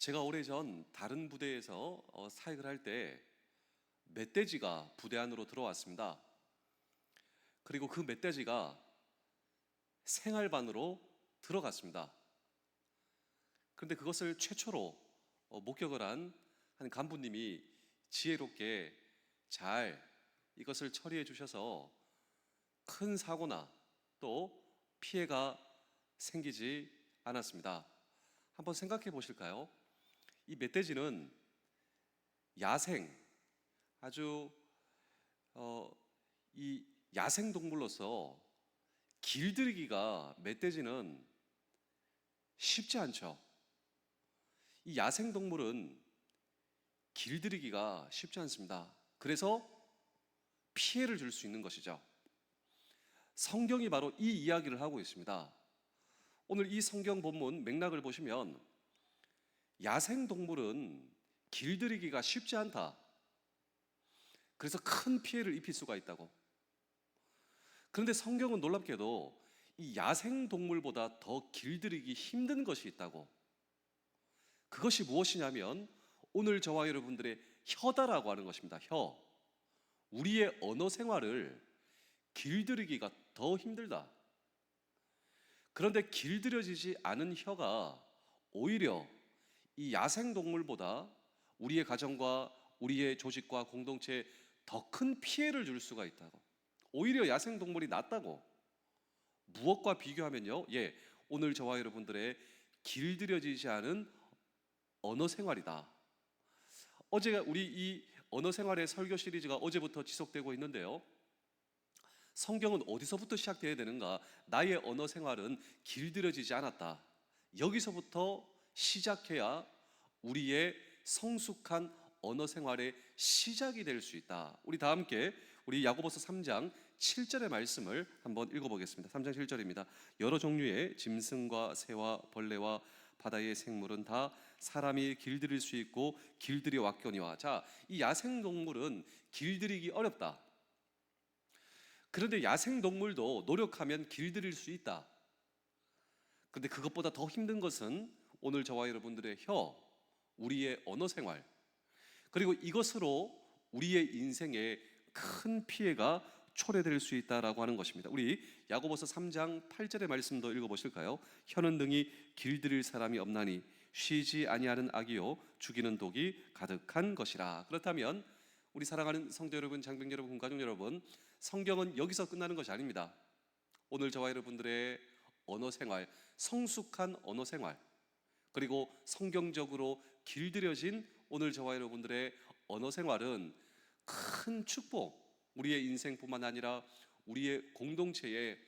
제가 오래전 다른 부대에서 사역을 할 때 멧돼지가 부대 안으로 들어왔습니다. 그리고 그 멧돼지가 생활반으로 들어갔습니다. 그런데 그것을 최초로 목격을 한 간부님이 지혜롭게 잘 이것을 처리해 주셔서 큰 사고나 또 피해가 생기지 않았습니다. 한번 생각해 보실까요? 이 멧돼지는 야생, 아주 이 야생 동물로서 길들이기가 멧돼지는 쉽지 않죠. 이 야생 동물은 길들이기가 쉽지 않습니다. 그래서 피해를 줄 수 있는 것이죠. 성경이 바로 이 이야기를 하고 있습니다. 오늘 이 성경 본문 맥락을 보시면 야생 동물은 길들이기가 쉽지 않다. 그래서 큰 피해를 입힐 수가 있다고. 그런데 성경은 놀랍게도 이 야생 동물보다 더 길들이기 힘든 것이 있다고. 그것이 무엇이냐면 오늘 저와 여러분들의 혀다라고 하는 것입니다. 혀. 우리의 언어 생활을 길들이기가 더 힘들다. 그런데 길들여지지 않은 혀가 오히려 이 야생 동물보다 우리의 가정과 우리의 조직과 공동체에 더 큰 피해를 줄 수가 있다고. 오히려 야생 동물이 낫다고. 무엇과 비교하면요? 오늘 저와 여러분들의 길들여지지 않은 언어 생활이다. 어제 우리 이 언어 생활의 설교 시리즈가 어제부터 지속되고 있는데요. 성경은 어디서부터 시작되어야 되는가? 나의 언어 생활은 길들여지지 않았다. 여기서부터 시작해야 우리의 성숙한 언어 생활의 시작이 될 수 있다. 우리 다 함께 우리 야고보서 3장 7절의 말씀을 한번 읽어보겠습니다. 3장 7절입니다. 여러 종류의 짐승과 새와 벌레와 바다의 생물은 다 사람이 길들일 수 있고 길들여 왔거니와. 자, 이 야생 동물은 길들이기 어렵다. 그런데 야생 동물도 노력하면 길들일 수 있다. 그런데 그것보다 더 힘든 것은 오늘 저와 여러분들의 혀, 우리의 언어 생활, 그리고 이것으로 우리의 인생에 큰 피해가 초래될 수 있다라고 하는 것입니다. 우리 야고보서 3장 8절의 말씀도 읽어보실까요? 혀는 등이 길들일 사람이 없나니 쉬지 아니하는 악이요 죽이는 독이 가득한 것이라. 그렇다면 우리 사랑하는 성도 여러분, 장병 여러분, 가족 여러분, 성경은 여기서 끝나는 것이 아닙니다. 오늘 저와 여러분들의 언어 생활, 성숙한 언어 생활, 그리고 성경적으로 길들여진 오늘 저와 여러분들의 언어 생활은 큰 축복, 우리의 인생뿐만 아니라 우리의 공동체에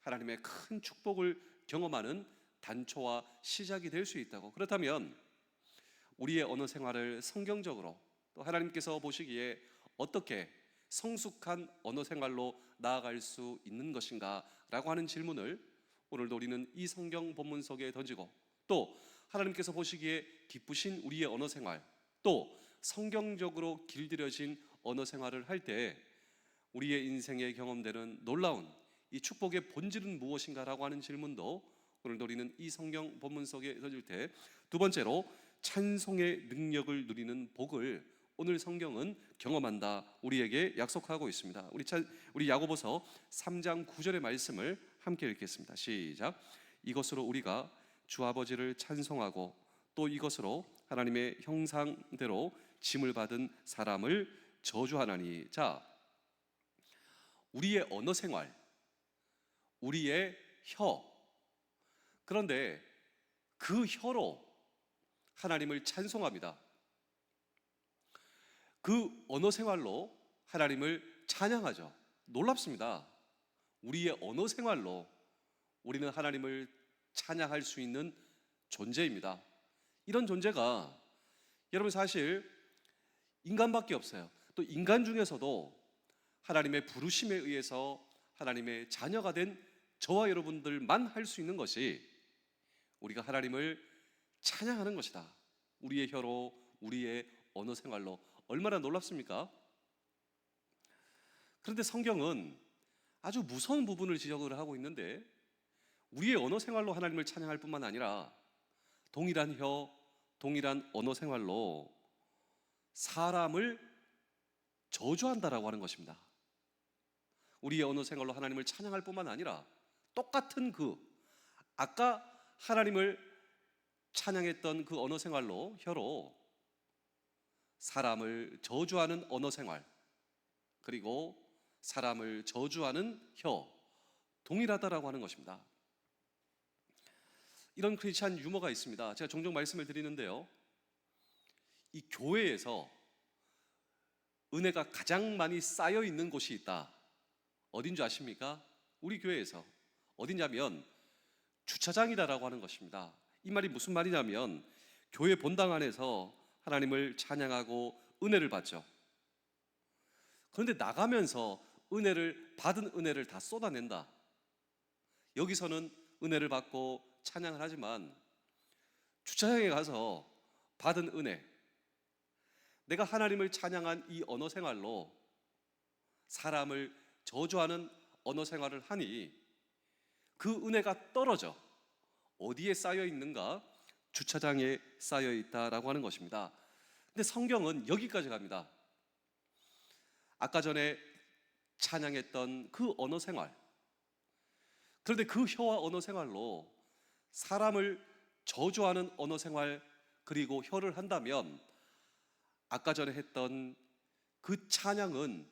하나님의 큰 축복을 경험하는 단초와 시작이 될 수 있다고. 그렇다면 우리의 언어 생활을 성경적으로 또 하나님께서 보시기에 어떻게 성숙한 언어 생활로 나아갈 수 있는 것인가 라고 하는 질문을 오늘도 우리는 이 성경 본문 속에 던지고, 또 하나님께서 보시기에 기쁘신 우리의 언어 생활, 또 성경적으로 길들여진 언어 생활을 할 때 우리의 인생에 경험되는 놀라운 이 축복의 본질은 무엇인가 라고 하는 질문도 오늘도 우리는 이 성경 본문 속에 던질 때, 두 번째로 찬송의 능력을 누리는 복을 오늘 성경은 경험한다, 우리에게 약속하고 있습니다. 우리 야고보서 3장 9절의 말씀을 함께 읽겠습니다. 시작. 이것으로 우리가 주 아버지를 찬송하고 또 이것으로 하나님의 형상대로 짐을 받은 사람을 저주하나니. 자, 우리의 언어 생활, 우리의 혀, 그런데 그 혀로 하나님을 찬송합니다. 그 언어 생활로 하나님을 찬양하죠. 놀랍습니다. 우리의 언어 생활로 우리는 하나님을 찬양할 수 있는 존재입니다. 이런 존재가 여러분 사실 인간밖에 없어요. 또 인간 중에서도 하나님의 부르심에 의해서 하나님의 자녀가 된 저와 여러분들만 할 수 있는 것이 우리가 하나님을 찬양하는 것이다. 우리의 혀로, 우리의 언어 생활로. 얼마나 놀랍습니까? 그런데 성경은 아주 무서운 부분을 지적을 하고 있는데, 우리의 언어 생활로 하나님을 찬양할 뿐만 아니라 동일한 혀, 동일한 언어 생활로 사람을 저주한다라고 하는 것입니다. 우리의 언어 생활로 하나님을 찬양할 뿐만 아니라 똑같은 아까 하나님을 찬양했던 그 언어 생활로 혀로 사람을 저주하는 언어 생활, 그리고 사람을 저주하는 혀, 동일하다라고 하는 것입니다. 이런 크리스찬 유머가 있습니다. 제가 종종 말씀을 드리는데요, 이 교회에서 은혜가 가장 많이 쌓여 있는 곳이 있다. 어딘 줄 아십니까? 우리 교회에서. 어디냐면 주차장이다라고 하는 것입니다. 이 말이 무슨 말이냐면 교회 본당 안에서 하나님을 찬양하고 은혜를 받죠. 그런데 나가면서 받은 은혜를 다 쏟아낸다. 여기서는 은혜를 받고 찬양을 하지만 주차장에 가서 받은 은혜, 내가 하나님을 찬양한 이 언어 생활로 사람을 저주하는 언어 생활을 하니 그 은혜가 떨어져 어디에 쌓여 있는가? 주차장에 쌓여 있다라고 하는 것입니다. 근데 성경은 여기까지 갑니다. 아까 전에 찬양했던 그 언어 생활, 그런데 그 혀와 언어 생활로 사람을 저주하는 언어 생활, 그리고 혀를 한다면 아까 전에 했던 그 찬양은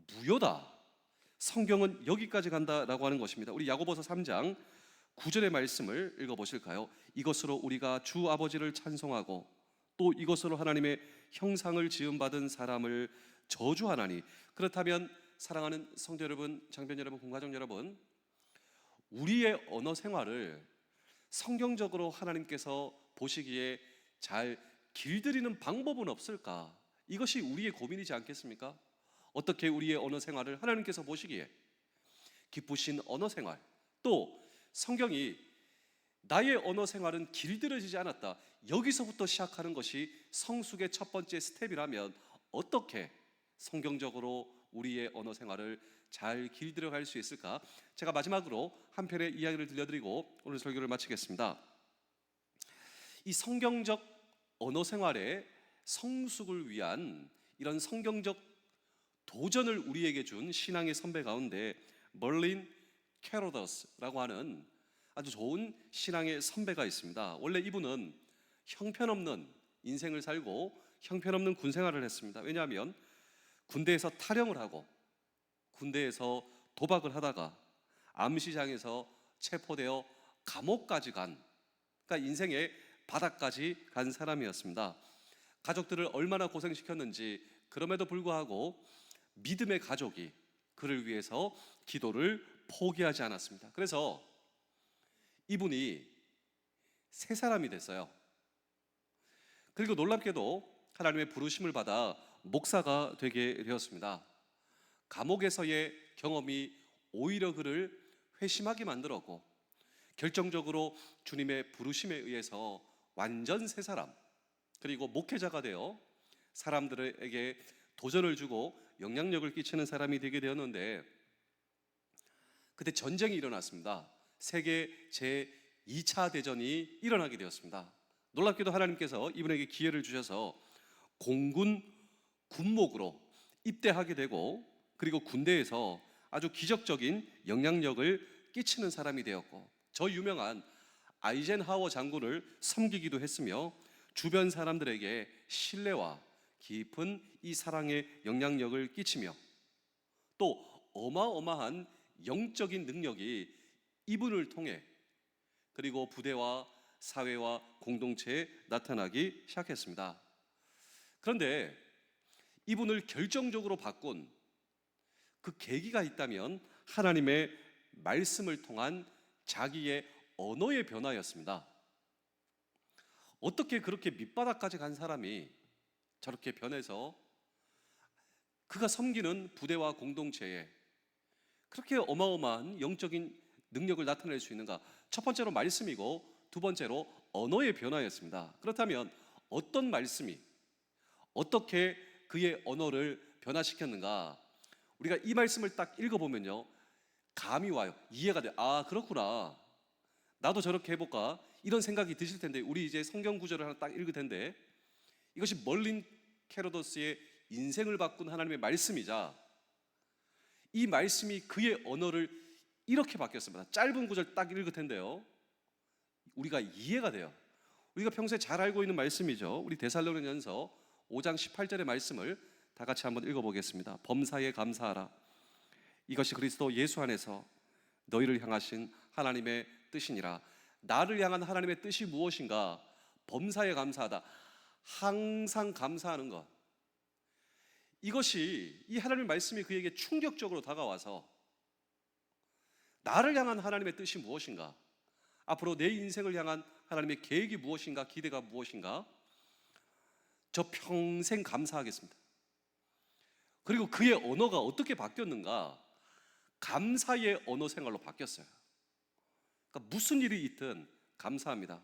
무효다. 성경은 여기까지 간다라고 하는 것입니다. 우리 야고보서 3장 9절의 말씀을 읽어보실까요? 이것으로 우리가 주 아버지를 찬송하고 또 이것으로 하나님의 형상을 지음받은 사람을 저주하나니. 그렇다면 사랑하는 성도 여러분, 장변 여러분, 공가족 여러분, 우리의 언어 생활을 성경적으로 하나님께서 보시기에 잘 길들이는 방법은 없을까? 이것이 우리의 고민이지 않겠습니까? 어떻게 우리의 언어 생활을 하나님께서 보시기에 기쁘신 언어 생활, 또 성경이 나의 언어 생활은 길들여지지 않았다, 여기서부터 시작하는 것이 성숙의 첫 번째 스텝이라면 어떻게 성경적으로 우리의 언어 생활을 잘 길들여 갈 수 있을까? 제가 마지막으로 한 편의 이야기를 들려드리고 오늘 설교를 마치겠습니다. 이 성경적 언어 생활의 성숙을 위한 이런 성경적 도전을 우리에게 준 신앙의 선배 가운데 멀린 캐로더스라고 하는 아주 좋은 신앙의 선배가 있습니다. 원래 이분은 형편없는 인생을 살고 형편없는 군 생활을 했습니다. 왜냐하면 군대에서 탈영을 하고 군대에서 도박을 하다가 암시장에서 체포되어 감옥까지 그러니까 인생의 바닥까지 간 사람이었습니다. 가족들을 얼마나 고생시켰는지, 그럼에도 불구하고 믿음의 가족이 그를 위해서 기도를 포기하지 않았습니다. 그래서 이분이 새 사람이 됐어요. 그리고 놀랍게도 하나님의 부르심을 받아 목사가 되게 되었습니다. 감옥에서의 경험이 오히려 그를 회심하게 만들었고, 결정적으로 주님의 부르심에 의해서 완전 새 사람, 그리고 목회자가 되어 사람들에게 도전을 주고 영향력을 끼치는 사람이 되게 되었는데, 그때 전쟁이 일어났습니다. 세계 제2차 대전이 일어나게 되었습니다. 놀랍게도 하나님께서 이분에게 기회를 주셔서 공군 군목으로 입대하게 되고, 그리고 군대에서 아주 기적적인 영향력을 끼치는 사람이 되었고, 저 유명한 아이젠하워 장군을 섬기기도 했으며 주변 사람들에게 신뢰와 깊은 이 사랑의 영향력을 끼치며 또 어마어마한 영적인 능력이 이분을 통해 그리고 부대와 사회와 공동체에 나타나기 시작했습니다. 그런데 이분을 결정적으로 바꾼 그 계기가 있다면 하나님의 말씀을 통한 자기의 언어의 변화였습니다. 어떻게 그렇게 밑바닥까지 간 사람이 저렇게 변해서 그가 섬기는 부대와 공동체에 그렇게 어마어마한 영적인 능력을 나타낼 수 있는가? 첫 번째로 말씀이고 두 번째로 언어의 변화였습니다. 그렇다면 어떤 말씀이 어떻게 그의 언어를 변화시켰는가? 우리가 이 말씀을 딱 읽어보면요, 감이 와요. 이해가 돼요. 아, 그렇구나. 나도 저렇게 해볼까? 이런 생각이 드실 텐데, 우리 이제 성경 구절을 하나 딱 읽을 텐데, 이것이 멀린 캐로도스의 인생을 바꾼 하나님의 말씀이자, 이 말씀이 그의 언어를 이렇게 바뀌었습니다. 짧은 구절 딱 읽을 텐데요, 우리가 이해가 돼요. 우리가 평소에 잘 알고 있는 말씀이죠. 우리 데살로니가전서 5장 18절의 말씀을 다 같이 한번 읽어보겠습니다. 범사에 감사하라. 이것이 그리스도 예수 안에서 너희를 향하신 하나님의 뜻이니라. 나를 향한 하나님의 뜻이 무엇인가? 범사에 감사하다. 항상 감사하는 것. 이것이, 이 하나님의 말씀이 그에게 충격적으로 다가와서, 나를 향한 하나님의 뜻이 무엇인가? 앞으로 내 인생을 향한 하나님의 계획이 무엇인가? 기대가 무엇인가? 저 평생 감사하겠습니다. 그리고 그의 언어가 어떻게 바뀌었는가? 감사의 언어 생활로 바뀌었어요. 그러니까 무슨 일이 있든 감사합니다.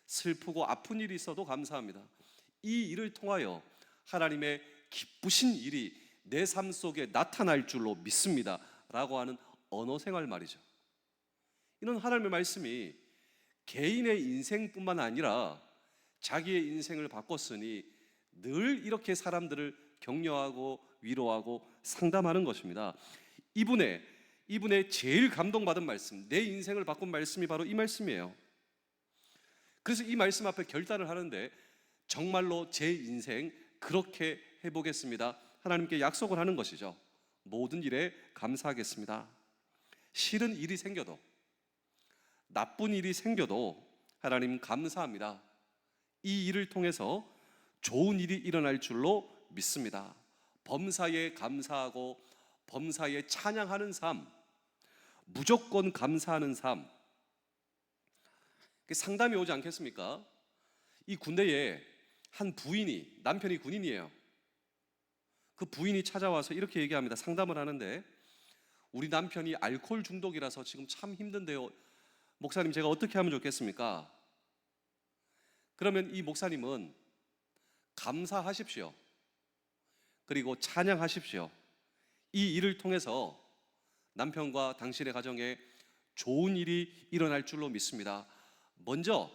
슬프고 아픈 일이 있어도 감사합니다. 이 일을 통하여 하나님의 기쁘신 일이 내 삶 속에 나타날 줄로 믿습니다 라고 하는 언어 생활 말이죠. 이런 하나님의 말씀이 개인의 인생뿐만 아니라 자기의 인생을 바꿨으니 늘 이렇게 사람들을 격려하고 위로하고 상담하는 것입니다. 이분의 제일 감동받은 말씀, 내 인생을 바꾼 말씀이 바로 이 말씀이에요. 그래서 이 말씀 앞에 결단을 하는데, 정말로 제 인생 그렇게 해보겠습니다, 하나님께 약속을 하는 것이죠. 모든 일에 감사하겠습니다. 싫은 일이 생겨도, 나쁜 일이 생겨도 하나님 감사합니다. 이 일을 통해서 좋은 일이 일어날 줄로 믿습니다. 범사에 감사하고 범사에 찬양하는 삶, 무조건 감사하는 삶. 상담이 오지 않겠습니까? 이 군대에 한 부인이, 남편이 군인이에요. 그 부인이 찾아와서 이렇게 얘기합니다. 상담을 하는데, 우리 남편이 알코올 중독이라서 지금 참 힘든데요, 목사님 제가 어떻게 하면 좋겠습니까? 그러면 이 목사님은 감사하십시오. 그리고 찬양하십시오. 이 일을 통해서 남편과 당신의 가정에 좋은 일이 일어날 줄로 믿습니다. 먼저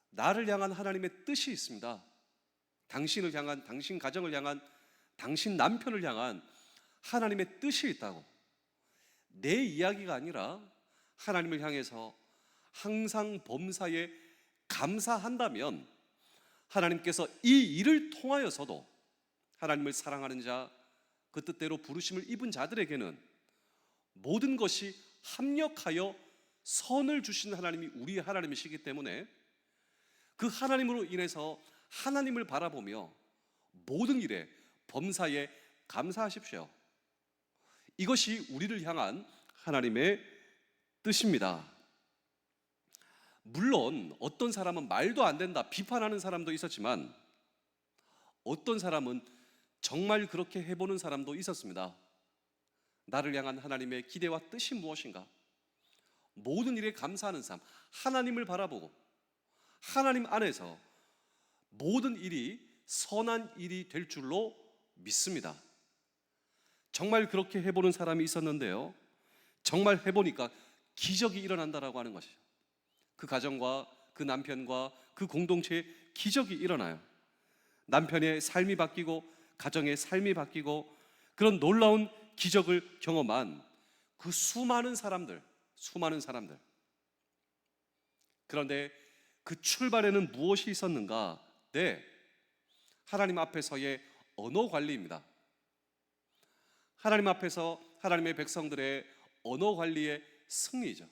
나를 향한 하나님의 뜻이 있습니다. 당신을 향한, 당신 가정을 향한, 당신 남편을 향한 하나님의 뜻이 있다고. 내 이야기가 아니라 하나님을 향해서 항상 범사에 감사한다면, 하나님께서 이 일을 통하여서도 하나님을 사랑하는 자, 그 뜻대로 부르심을 입은 자들에게는 모든 것이 합력하여 선을 주신 하나님이 우리의 하나님이시기 때문에, 그 하나님으로 인해서 하나님을 바라보며 모든 일에 범사에 감사하십시오. 이것이 우리를 향한 하나님의 뜻입니다. 물론 어떤 사람은 말도 안 된다 비판하는 사람도 있었지만, 어떤 사람은 정말 그렇게 해보는 사람도 있었습니다. 나를 향한 하나님의 기대와 뜻이 무엇인가? 모든 일에 감사하는 삶, 하나님을 바라보고 하나님 안에서 모든 일이 선한 일이 될 줄로 믿습니다. 정말 그렇게 해보는 사람이 있었는데요, 정말 해보니까 기적이 일어난다라고 하는 것이죠. 그 가정과 그 남편과 그 공동체에 기적이 일어나요. 남편의 삶이 바뀌고 가정의 삶이 바뀌고, 그런 놀라운 기적을 경험한 그 수많은 사람들. 그런데 그 출발에는 무엇이 있었는가? 네, 하나님 앞에서의 언어 관리입니다. 하나님 앞에서 하나님의 백성들의 언어 관리의 승리죠.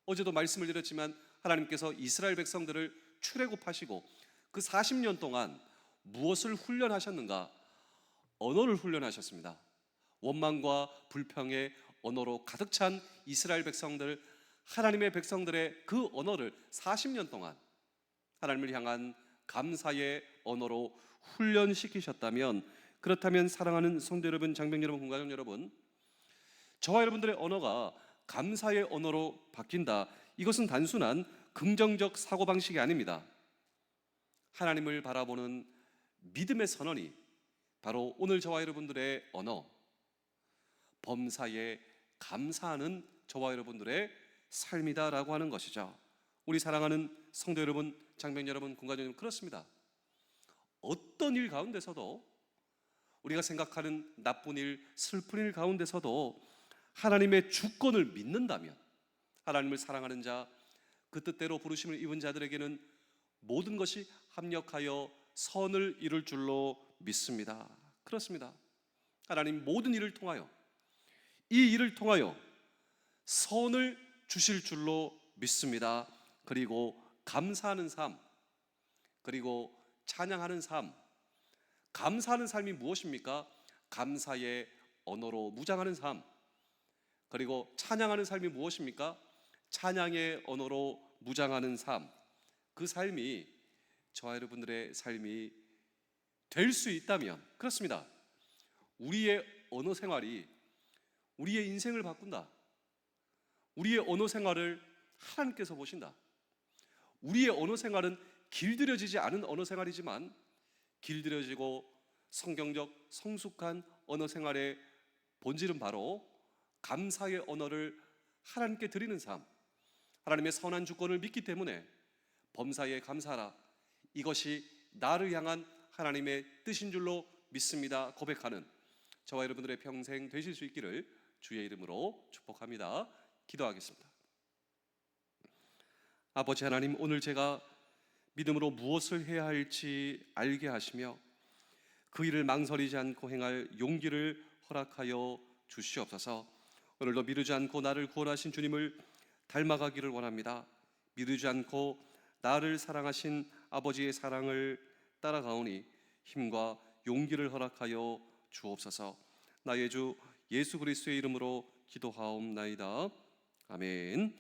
어제도 말씀을 드렸지만, 하나님께서 이스라엘 백성들을 출애굽하시고 그 40년 동안 무엇을 훈련하셨는가? 언어를 훈련하셨습니다. 원망과 불평의 언어로 가득 찬 이스라엘 백성들, 하나님의 백성들의 그 언어를 40년 동안 하나님을 향한 감사의 언어로 훈련시키셨다면, 그렇다면 사랑하는 성도 여러분, 장병 여러분, 공가정 여러분, 저와 여러분들의 언어가 감사의 언어로 바뀐다, 이것은 단순한 긍정적 사고방식이 아닙니다. 하나님을 바라보는 믿음의 선언이 바로 오늘 저와 여러분들의 언어, 범사에 감사하는 저와 여러분들의 삶이다라고 하는 것이죠. 우리 사랑하는 성도 여러분, 장병 여러분, 군가족 여러분, 그렇습니다. 어떤 일 가운데서도, 우리가 생각하는 나쁜 일, 슬픈 일 가운데서도 하나님의 주권을 믿는다면, 하나님을 사랑하는 자, 그 뜻대로 부르심을 입은 자들에게는 모든 것이 합력하여 선을 이룰 줄로 믿습니다. 그렇습니다. 하나님 모든 일을 통하여, 이 일을 통하여 선을 주실 줄로 믿습니다. 그리고 감사하는 삶, 그리고 찬양하는 삶. 감사하는 삶이 무엇입니까? 감사의 언어로 무장하는 삶. 그리고 찬양하는 삶이 무엇입니까? 찬양의 언어로 무장하는 삶. 그 삶이 저와 여러분들의 삶이 될 수 있다면, 그렇습니다, 우리의 언어 생활이 우리의 인생을 바꾼다. 우리의 언어 생활을 하나님께서 보신다. 우리의 언어 생활은 길들여지지 않은 언어 생활이지만 길들여지고 성경적 성숙한 언어 생활의 본질은 바로 감사의 언어를 하나님께 드리는 삶, 하나님의 선한 주권을 믿기 때문에 범사에 감사하라, 이것이 나를 향한 하나님의 뜻인 줄로 믿습니다 고백하는 저와 여러분들의 평생 되실 수 있기를 주의 이름으로 축복합니다. 기도하겠습니다. 아버지 하나님, 오늘 제가 믿음으로 무엇을 해야 할지 알게 하시며 그 일을 망설이지 않고 행할 용기를 허락하여 주시옵소서. 오늘도 미루지 않고 나를 구원하신 주님을 닮아가기를 원합니다. 미루지 않고 나를 사랑하신 아버지의 사랑을 따라가오니 힘과 용기를 허락하여 주옵소서. 나의 주 예수 그리스도의 이름으로 기도하옵나이다. 아멘.